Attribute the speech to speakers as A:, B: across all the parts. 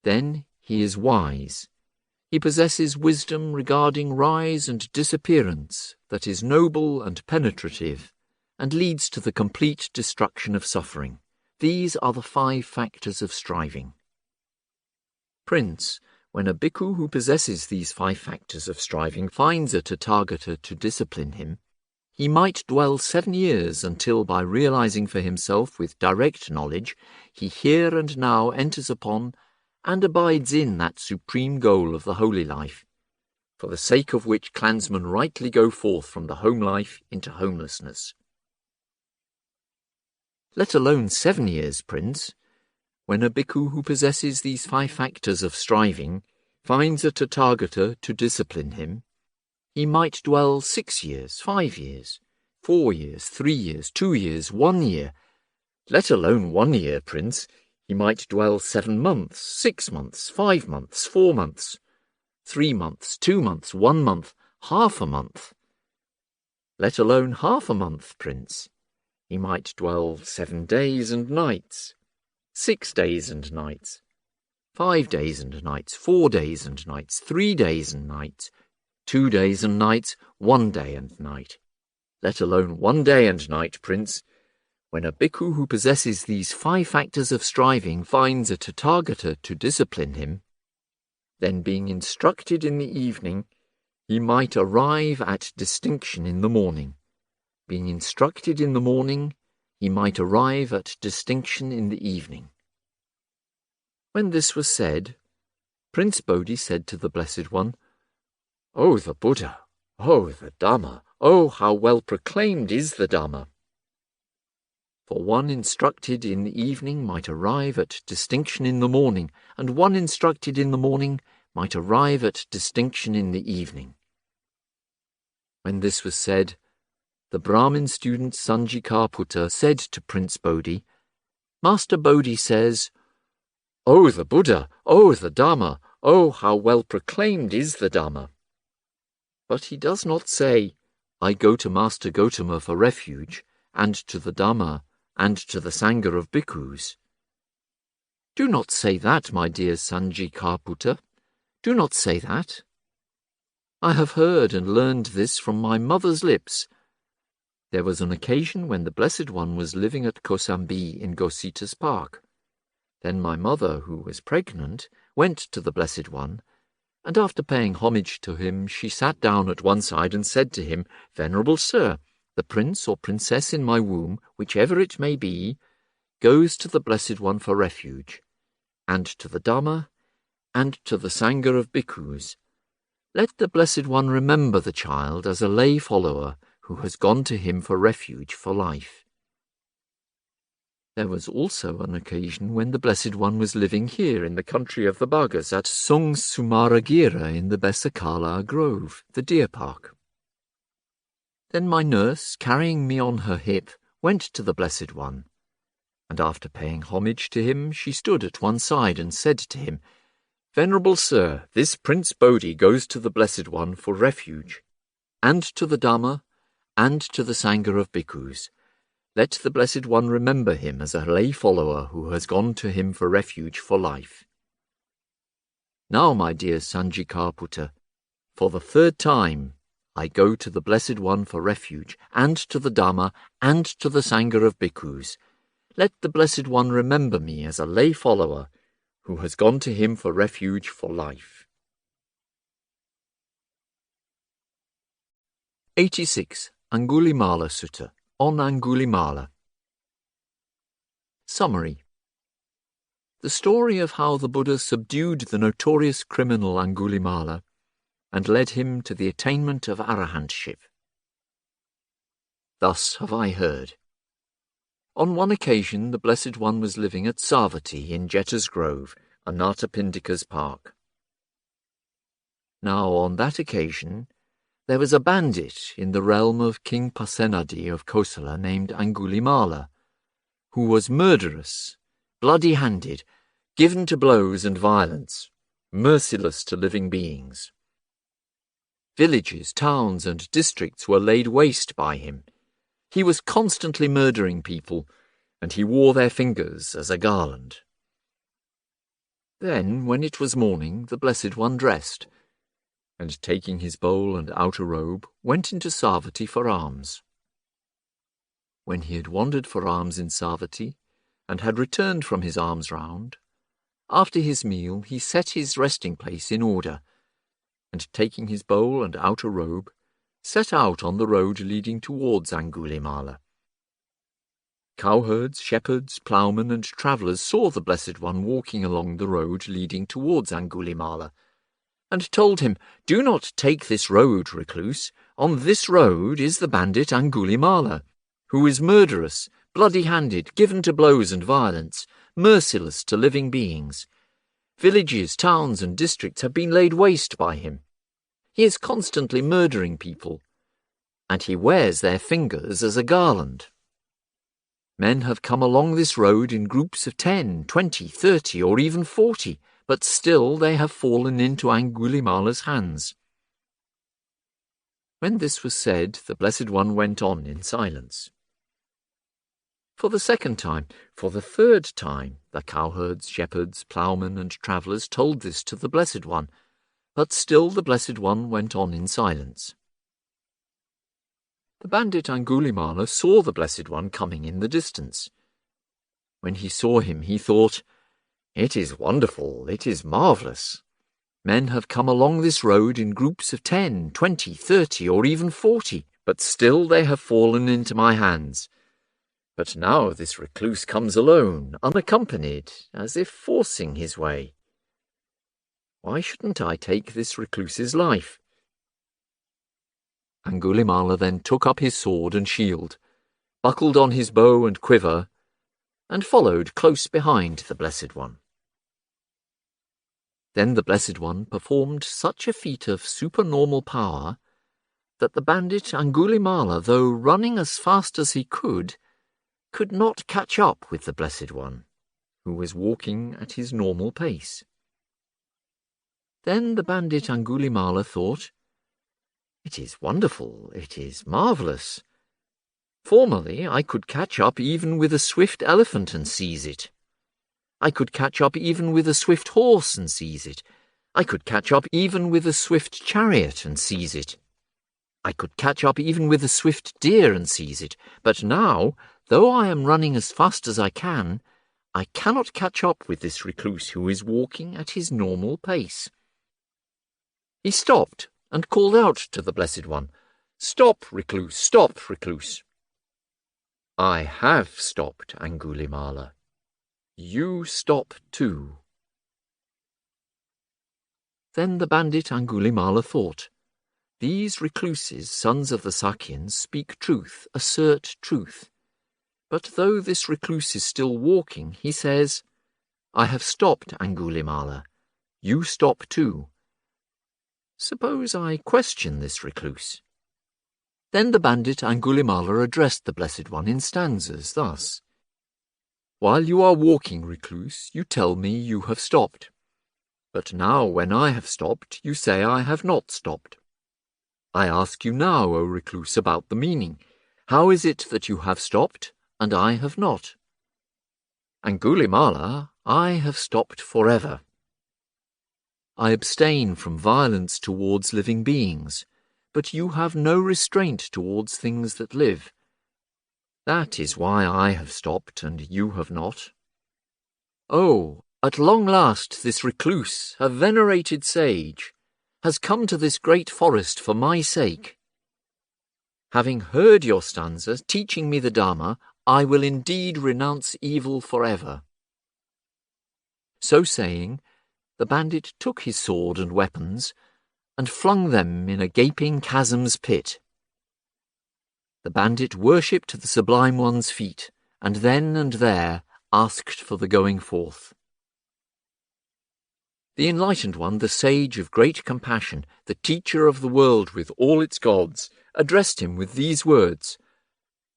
A: Then he is wise. He possesses wisdom regarding rise and disappearance that is noble and penetrative, and leads to the complete destruction of suffering. These are the 5 factors of striving. Prince, when a bhikkhu who possesses these 5 factors of striving finds a Tathagata to discipline him, he might dwell 7 years until, by realizing for himself with direct knowledge, he here and now enters upon and abides in that supreme goal of the holy life, for the sake of which clansmen rightly go forth from the home life into homelessness. Let alone 7 years, Prince, when a bhikkhu who possesses these 5 factors of striving finds a Tathagata to discipline him, he might dwell 6 years, 5 years, 4 years, 3 years, 2 years, 1 year. Let alone 1 year, Prince, he might dwell 7 months, 6 months, 5 months, 4 months, 3 months, 2 months, 1 month, half a month. Let alone half a month, Prince, he might dwell 7 days and nights, 6 days and nights, 5 days and nights, 4 days and nights, 3 days and nights, 2 days and nights, 1 day and night. Let alone 1 day and night, Prince, when a bhikkhu who possesses these 5 factors of striving finds a Tathagata to discipline him, then being instructed in the evening, he might arrive at distinction in the morning. Being instructed in the morning, he might arrive at distinction in the evening. When this was said, Prince Bodhi said to the Blessed One, "O the Buddha! O the Dhamma! O how well proclaimed is the Dhamma! For one instructed in the evening might arrive at distinction in the morning, and one instructed in the morning might arrive at distinction in the evening." When this was said, the Brahmin student Sanjikāputta said to Prince Bodhi, "Master Bodhi says, 'O the Buddha, O the Dhamma, O how well proclaimed is the Dhamma.' But he does not say, 'I go to Master Gotama for refuge, and to the Dhamma, and to the Sangha of bhikkhus.' Do not say that, my dear Sanjikāputta. Do not say that. I have heard and learned this from my mother's lips. There was an occasion when the Blessed One was living at Kosambi in Gosita's park. Then my mother, who was pregnant, went to the Blessed One, and after paying homage to him, she sat down at one side and said to him, 'Venerable Sir, the prince or princess in my womb, whichever it may be, goes to the Blessed One for refuge, and to the Dhamma, and to the Sangha of bhikkhus. Let the Blessed One remember the child as a lay follower who has gone to him for refuge for life.' There was also an occasion when the Blessed One was living here in the country of the Bhagas at Sung Sumaragira in the Besakala Grove, the deer park. Then my nurse, carrying me on her hip, went to the Blessed One, and after paying homage to him, she stood at one side and said to him, 'Venerable Sir, this Prince Bodhi goes to the Blessed One for refuge, and to the Dhamma, and to the Sangha of bhikkhus. Let the Blessed One remember him as a lay follower who has gone to him for refuge for life.' Now, my dear Sanjikāputta, for the 3rd time, I go to the Blessed One for refuge, and to the Dhamma, and to the Sangha of bhikkhus. Let the Blessed One remember me as a lay follower who has gone to him for refuge for life." 86. Angulimala Sutta, on Angulimala. Summary. The story of how the Buddha subdued the notorious criminal Angulimala and led him to the attainment of arahantship. Thus have I heard. On one occasion the Blessed One was living at Savatthi in Jetta's Grove, Anathapindika's park. Now on that occasion there was a bandit in the realm of King Pasenadi of Kosala named Angulimala, who was murderous, bloody-handed, given to blows and violence, merciless to living beings. Villages, towns, and districts were laid waste by him. He was constantly murdering people, and he wore their fingers as a garland. Then, when it was morning, the Blessed One dressed, and taking his bowl and outer robe, went into Savatthi for alms. When he had wandered for alms in Savatthi, and had returned from his alms round, after his meal he set his resting place in order, and taking his bowl and outer robe, set out on the road leading towards Angulimala. Cowherds, shepherds, ploughmen, and travellers saw the Blessed One walking along the road leading towards Angulimala, and told him, "Do not take this road, recluse. On this road is the bandit Angulimala, who is murderous, bloody-handed, given to blows and violence, merciless to living beings. Villages, towns, and districts have been laid waste by him. He is constantly murdering people, and he wears their fingers as a garland. Men have come along this road in groups of 10, 20, 30, or even 40, but still they have fallen into Angulimala's hands." When this was said, the Blessed One went on in silence. For the second time, for the third time, the cowherds, shepherds, ploughmen, and travellers told this to the Blessed One, but still the Blessed One went on in silence. The bandit Angulimala saw the Blessed One coming in the distance. When he saw him, he thought, "It is wonderful, it is marvellous. Men have come along this road in groups of 10, 20, 30, or even 40, but still they have fallen into my hands. But now this recluse comes alone, unaccompanied, as if forcing his way. Why shouldn't I take this recluse's life?" Angulimala then took up his sword and shield, buckled on his bow and quiver, and followed close behind the Blessed One. Then the Blessed One performed such a feat of supernormal power that the bandit Angulimala, though running as fast as he could not catch up with the Blessed One, who was walking at his normal pace. Then the bandit Angulimala thought, "It is wonderful, it is marvellous. Formerly I could catch up even with a swift elephant and seize it. I could catch up even with a swift horse and seize it. I could catch up even with a swift chariot and seize it. I could catch up even with a swift deer and seize it. But now, though I am running as fast as I cannot catch up with this recluse who is walking at his normal pace." He stopped and called out to the Blessed One, "Stop, recluse, stop, recluse." "I have stopped, Angulimala. You stop too." Then the bandit Angulimala thought, "These recluses, sons of the Sakyans, speak truth, assert truth. But though this recluse is still walking, he says, 'I have stopped, Angulimala. You stop too.' Suppose I question this recluse." Then the bandit Angulimala addressed the Blessed One in stanzas thus: "While you are walking, recluse, you tell me you have stopped. But now when I have stopped, you say I have not stopped. I ask you now, O recluse, about the meaning. How is it that you have stopped, and I have not?" "Angulimala, I have stopped forever. I abstain from violence towards living beings, but you have no restraint towards things that live. That is why I have stopped and you have not. Oh, at long last this recluse, a venerated sage, has come to this great forest for my sake. Having heard your stanza teaching me the Dharma, I will indeed renounce evil forever." So saying, the bandit took his sword and weapons and flung them in a gaping chasm's pit. The bandit worshipped the Sublime One's feet, and then and there asked for the going forth. The Enlightened One, the sage of great compassion, the teacher of the world with all its gods, addressed him with these words,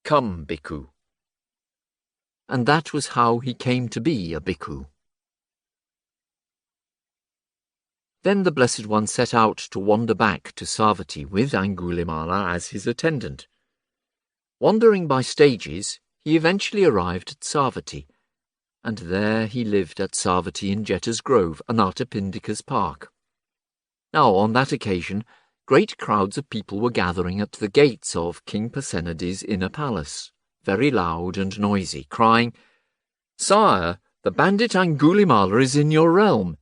A: "Come, bhikkhu." And that was how he came to be a bhikkhu. Then the Blessed One set out to wander back to Savatthi with Angulimala as his attendant. Wandering by stages, he eventually arrived at Savatthi, and there he lived at Savatthi in Jetta's Grove, Anathapindika's park. Now on that occasion, great crowds of people were gathering at the gates of King Pasenadi's inner palace, very loud and noisy, crying, "Sire, the bandit Angulimala is in your realm.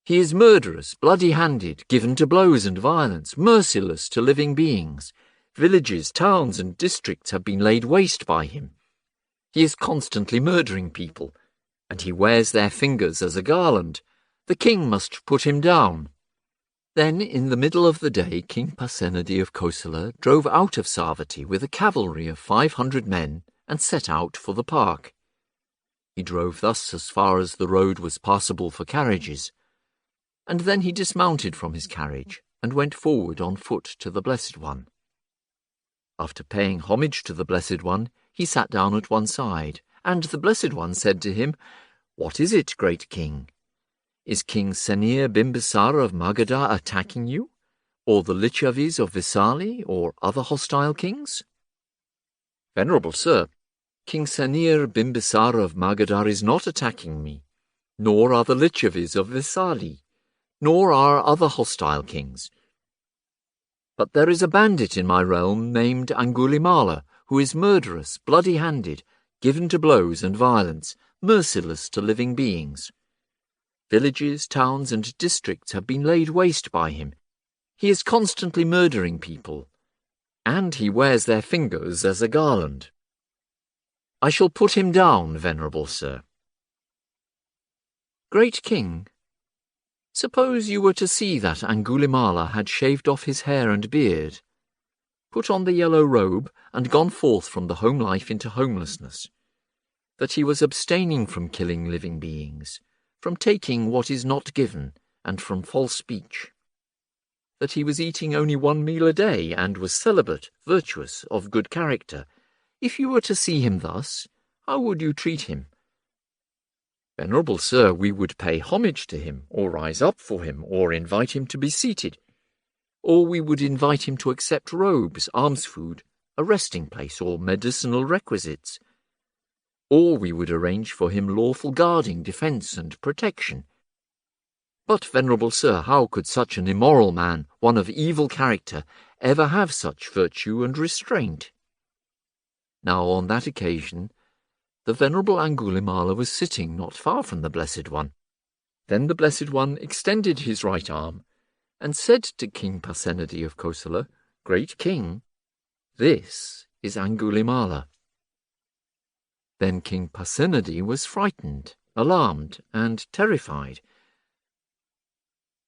A: He is murderous, bloody-handed, given to blows and violence, merciless to living beings. Villages, towns, and districts have been laid waste by him. He is constantly murdering people, and he wears their fingers as a garland. The king must put him down." Then, in the middle of the day, King Pasenadi of Kosala drove out of Savatthi with a cavalry of 500 men and set out for the park. He drove thus as far as the road was passable for carriages, and then he dismounted from his carriage and went forward on foot to the Blessed One. After paying homage to the Blessed One, he sat down at one side, and the Blessed One said to him, "What is it, great king? Is King Senir Bimbisara of Magadha attacking you, or the Lichavis of Vesali, or other hostile kings?" "Venerable sir, King Senir Bimbisara of Magadha is not attacking me, nor are the Lichavis of Vesali, nor are other hostile kings. But there is a bandit in my realm named Angulimala, who is murderous, bloody-handed, given to blows and violence, merciless to living beings. Villages, towns, and districts have been laid waste by him. He is constantly murdering people, and he wears their fingers as a garland. I shall put him down, venerable sir." "Great king, suppose you were to see that Angulimala had shaved off his hair and beard, put on the yellow robe, and gone forth from the home life into homelessness, that he was abstaining from killing living beings, from taking what is not given, and from false speech, that he was eating only one meal a day, and was celibate, virtuous, of good character. If you were to see him thus, how would you treat him?" "Venerable sir, we would pay homage to him, or rise up for him, or invite him to be seated. Or we would invite him to accept robes, alms food, a resting place, or medicinal requisites. Or we would arrange for him lawful guarding, defence, and protection. But, venerable sir, how could such an immoral man, one of evil character, ever have such virtue and restraint?" Now on that occasion, the venerable Angulimala was sitting not far from the Blessed One. Then the Blessed One extended his right arm and said to King Pasenadi of Kosala, "Great king, this is Angulimala." Then King Pasenadi was frightened, alarmed, and terrified.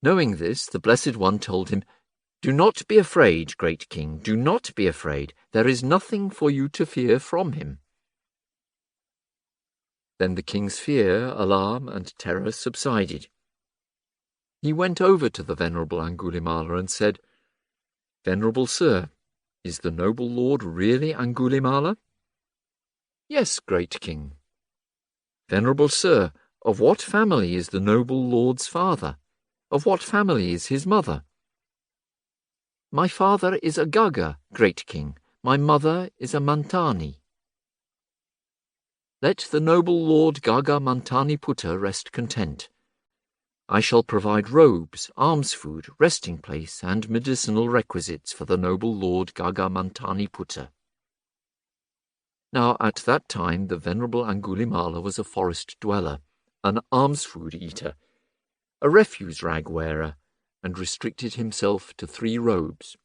A: Knowing this, the Blessed One told him, "Do not be afraid, great king, do not be afraid. There is nothing for you to fear from him." Then the king's fear, alarm, and terror subsided. He went over to the venerable Angulimala and said, "Venerable sir, is the noble lord really Angulimala?" "Yes, great king." "Venerable sir, of what family is the noble lord's father? Of what family is his mother?" "My father is a Gaga, great king. My mother is a Mantani." "Let the noble Lord Gaga Mantani Putta rest content. I shall provide robes, alms food, resting place, and medicinal requisites for the noble Lord Gaga Mantani Putta." Now at that time the venerable Angulimala was a forest dweller, an alms food eater, a refuse rag wearer, and restricted himself to 3 robes.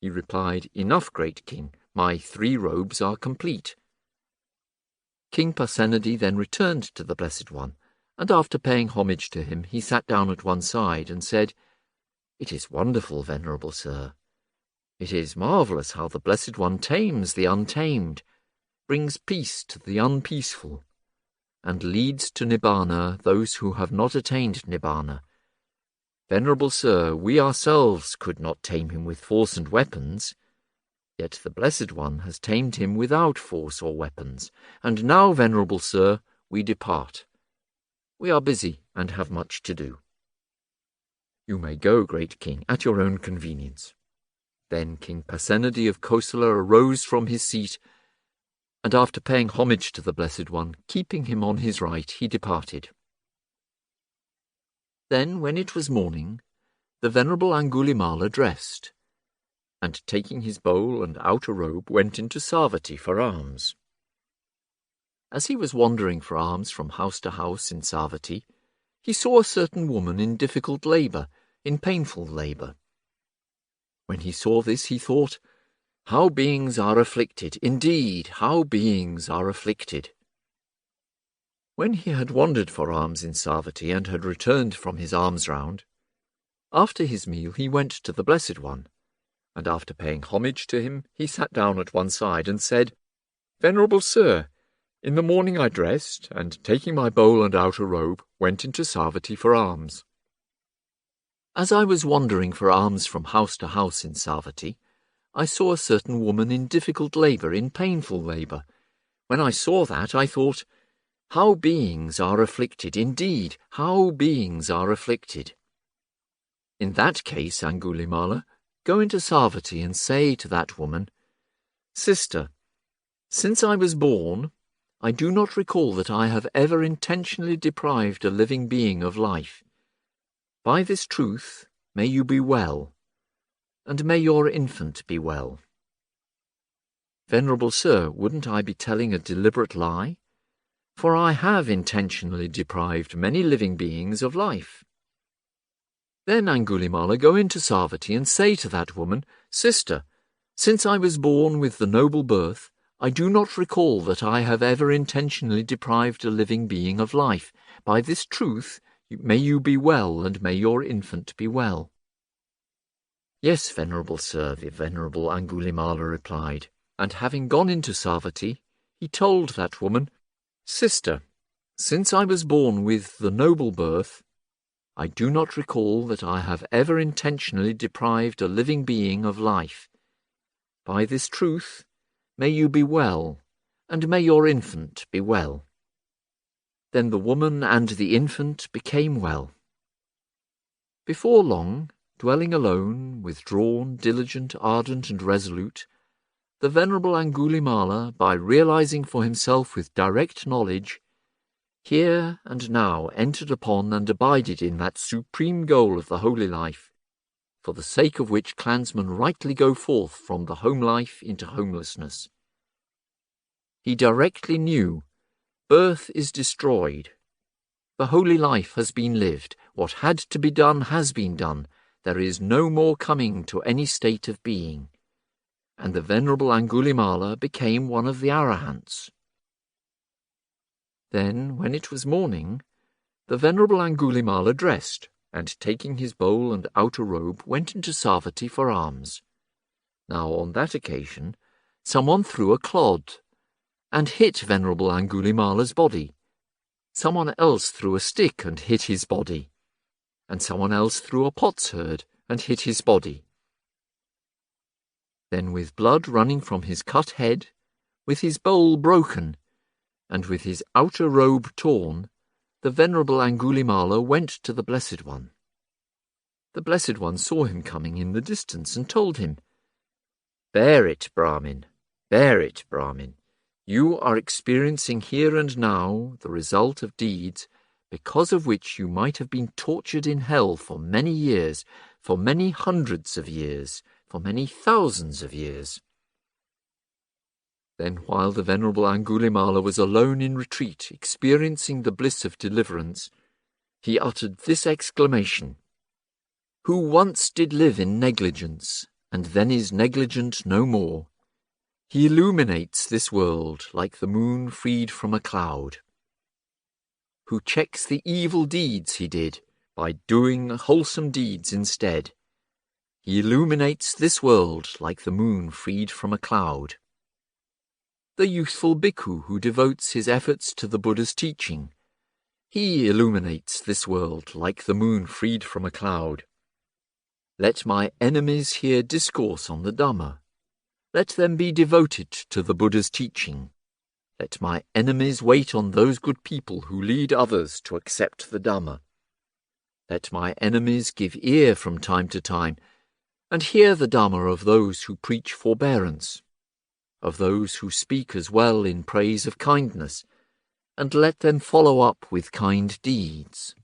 A: He replied, "Enough, great king, my 3 robes are complete." King Pasenadi then returned to the Blessed One, and after paying homage to him, he sat down at one side and said, "It is wonderful, venerable sir. It is marvellous how the Blessed One tames the untamed, brings peace to the unpeaceful, and leads to Nibbana those who have not attained Nibbana. Venerable sir, we ourselves could not tame him with force and weapons. Yet the Blessed One has tamed him without force or weapons, and now, venerable sir, we depart. We are busy and have much to do. You may go, great king, at your own convenience." Then King Pasenadi of Kosala arose from his seat And after paying homage to the Blessed One, keeping him on his right, he departed. Then, when it was morning, the Venerable Angulimala dressed, and taking his bowl and outer robe, went into Savatthi for alms. As he was wandering for alms from house to house in Savatthi, he saw a certain woman in difficult labour, in painful labour. When he saw this, he thought, "How beings are afflicted! Indeed, how beings are afflicted!" When he had wandered for alms in Savatthi and had returned from his alms round, after his meal he went to the Blessed One, and after paying homage to him, he sat down at one side and said, "Venerable Sir, in the morning I dressed, and taking my bowl and outer robe, went into Savatthi for alms. As I was wandering for alms from house to house in Savatthi, I saw a certain woman in difficult labour, in painful labour. When I saw that, I thought, how beings are afflicted! Indeed, how beings are afflicted! In that case, Angulimala, go into Savatthi and say to that woman, 'Sister, since I was born, I do not recall that I have ever intentionally deprived a living being of life. By this truth may you be well, and may your infant be well.' Venerable Sir, wouldn't I be telling a deliberate lie? For I have intentionally deprived many living beings of life. Then, Angulimala, go into Savatthi and say to that woman, 'Sister, since I was born with the noble birth, I do not recall that I have ever intentionally deprived a living being of life. By this truth may you be well, and may your infant be well.' 'Yes, Venerable Sir,' the Venerable Angulimala replied, and having gone into Savatthi, he told that woman, 'Sister, since I was born with the noble birth, I do not recall that I have ever intentionally deprived a living being of life. By this truth may you be well, and may your infant be well.' Then the woman and the infant became well. Before long, dwelling alone, withdrawn, diligent, ardent, and resolute, the Venerable Angulimala, by realizing for himself with direct knowledge, here and now entered upon and abided in that supreme goal of the holy life, for the sake of which clansmen rightly go forth from the home life into homelessness. He directly knew, birth is destroyed. The holy life has been lived. What had to be done has been done. There is no more coming to any state of being. And the Venerable Angulimala became one of the Arahants. Then, when it was morning, the Venerable Angulimala dressed, and taking his bowl and outer robe, went into Savatthi for alms. Now, on that occasion, someone threw a clod, and hit Venerable Angulimala's body. Someone else threw a stick and hit his body, and someone else threw a potsherd and hit his body. Then, with blood running from his cut head, with his bowl broken, and with his outer robe torn, the Venerable Angulimala went to the Blessed One. The Blessed One saw him coming in the distance and told him, "Bear it, Brahmin, bear it, Brahmin. You are experiencing here and now the result of deeds because of which you might have been tortured in hell for many years, for many hundreds of years, for many thousands of years." Then, while the Venerable Angulimala was alone in retreat, experiencing the bliss of deliverance, he uttered this exclamation, "Who once did live in negligence, and then is negligent no more, he illuminates this world like the moon freed from a cloud. Who checks the evil deeds he did by doing wholesome deeds instead, he illuminates this world like the moon freed from a cloud. The youthful bhikkhu who devotes his efforts to the Buddha's teaching, he illuminates this world like the moon freed from a cloud. Let my enemies hear discourse on the Dhamma. Let them be devoted to the Buddha's teaching. Let my enemies wait on those good people who lead others to accept the Dhamma. Let my enemies give ear from time to time, and hear the Dhamma of those who preach forbearance. of those who speak as well in praise of kindness, and let them follow up with kind deeds.